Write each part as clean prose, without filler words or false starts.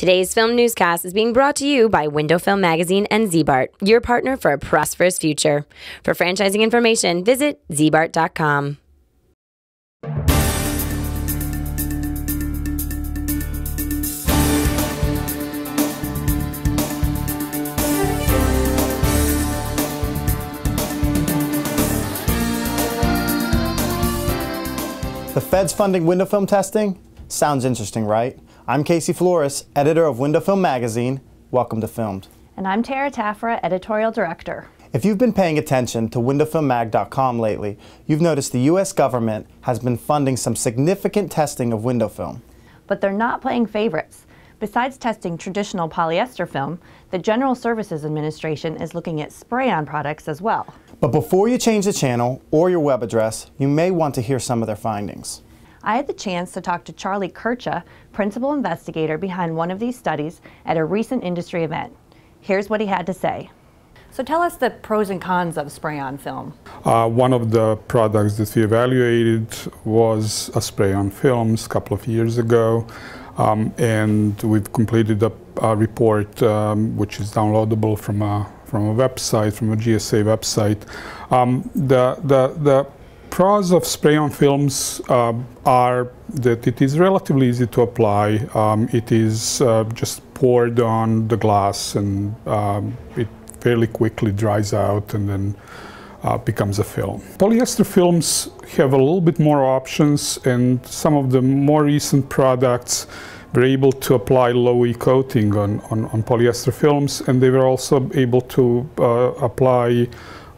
Today's film newscast is being brought to you by Window Film Magazine and ZBart, your partner for a prosperous future. For franchising information, visit zbart.com. The Fed's funding window film testing? Sounds interesting, right? I'm Casey Flores, editor of Window Film Magazine. Welcome to Filmed. And I'm Tara Taffera, editorial director. If you've been paying attention to windowfilmmag.com lately, you've noticed the U.S. government has been funding some significant testing of window film. But they're not playing favorites. Besides testing traditional polyester film, the General Services Administration is looking at spray-on products as well. But before you change the channel or your web address, you may want to hear some of their findings. I had the chance to talk to Charlie Kircha, principal investigator behind one of these studies at a recent industry event. Here's what he had to say. So tell us the pros and cons of spray-on film. One of the products that we evaluated was a spray-on films a couple of years ago. And we've completed a report which is downloadable from a website, from a GSA website. The pros of spray-on films are that it is relatively easy to apply. It is just poured on the glass, and it fairly quickly dries out and then becomes a film. Polyester films have a little bit more options, and some of the more recent products were able to apply low-E coating on polyester films, and they were also able to apply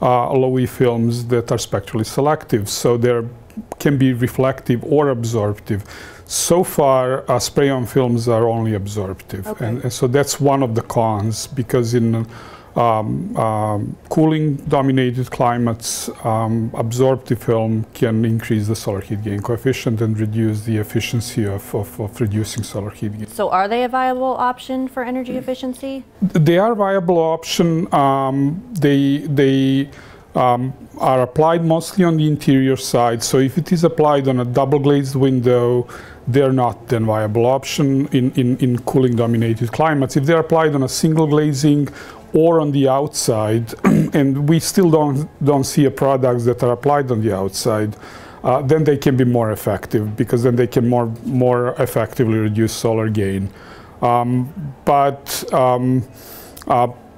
low-E films that are spectrally selective, so they can be reflective or absorptive. So far, spray-on films are only absorptive, okay. And so that's one of the cons, because in cooling-dominated climates, absorptive film can increase the solar heat gain coefficient and reduce the efficiency of reducing solar heat gain. So are they a viable option for energy efficiency? They are a viable option. They are applied mostly on the interior side. So if it is applied on a double-glazed window, they're not then viable option in cooling-dominated climates. If they're applied on a single glazing or on the outside, and we still don't see products that are applied on the outside, then they can be more effective, because then they can more effectively reduce solar gain.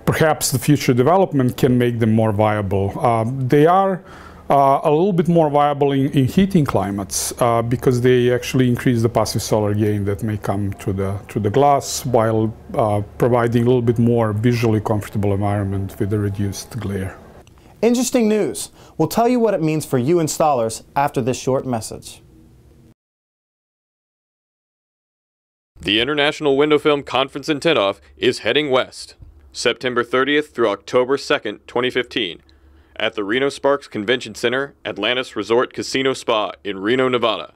Perhaps the future development can make them more viable. They are a little bit more viable in heating climates because they actually increase the passive solar gain that may come through the glass, while providing a little bit more visually comfortable environment with a reduced glare. Interesting news. We'll tell you what it means for you installers after this short message. The International Window Film Conference in Tinnoff is heading west, September 30th through October 2nd, 2015. At the Reno Sparks Convention Center, Atlantis Resort Casino Spa in Reno, Nevada.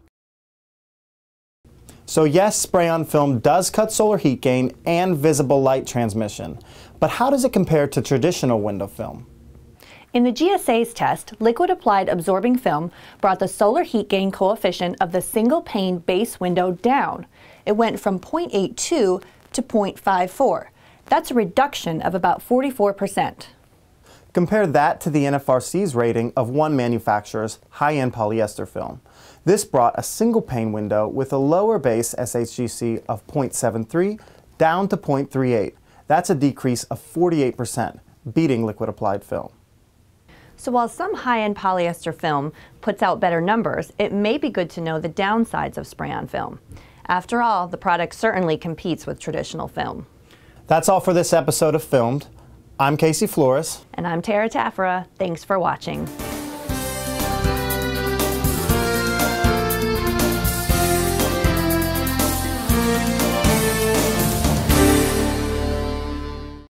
So yes, spray-on film does cut solar heat gain and visible light transmission. But how does it compare to traditional window film? In the GSA's test, liquid applied absorbing film brought the solar heat gain coefficient of the single pane base window down. It went from 0.82 to 0.54. That's a reduction of about 44%. Compare that to the NFRC's rating of one manufacturer's high-end polyester film. This brought a single pane window with a lower base SHGC of 0.73 down to 0.38. That's a decrease of 48%, beating liquid applied film. So while some high-end polyester film puts out better numbers, it may be good to know the downsides of spray-on film. After all, the product certainly competes with traditional film. That's all for this episode of Filmed. I'm Casey Flores. And I'm Tara Taffera. Thanks for watching.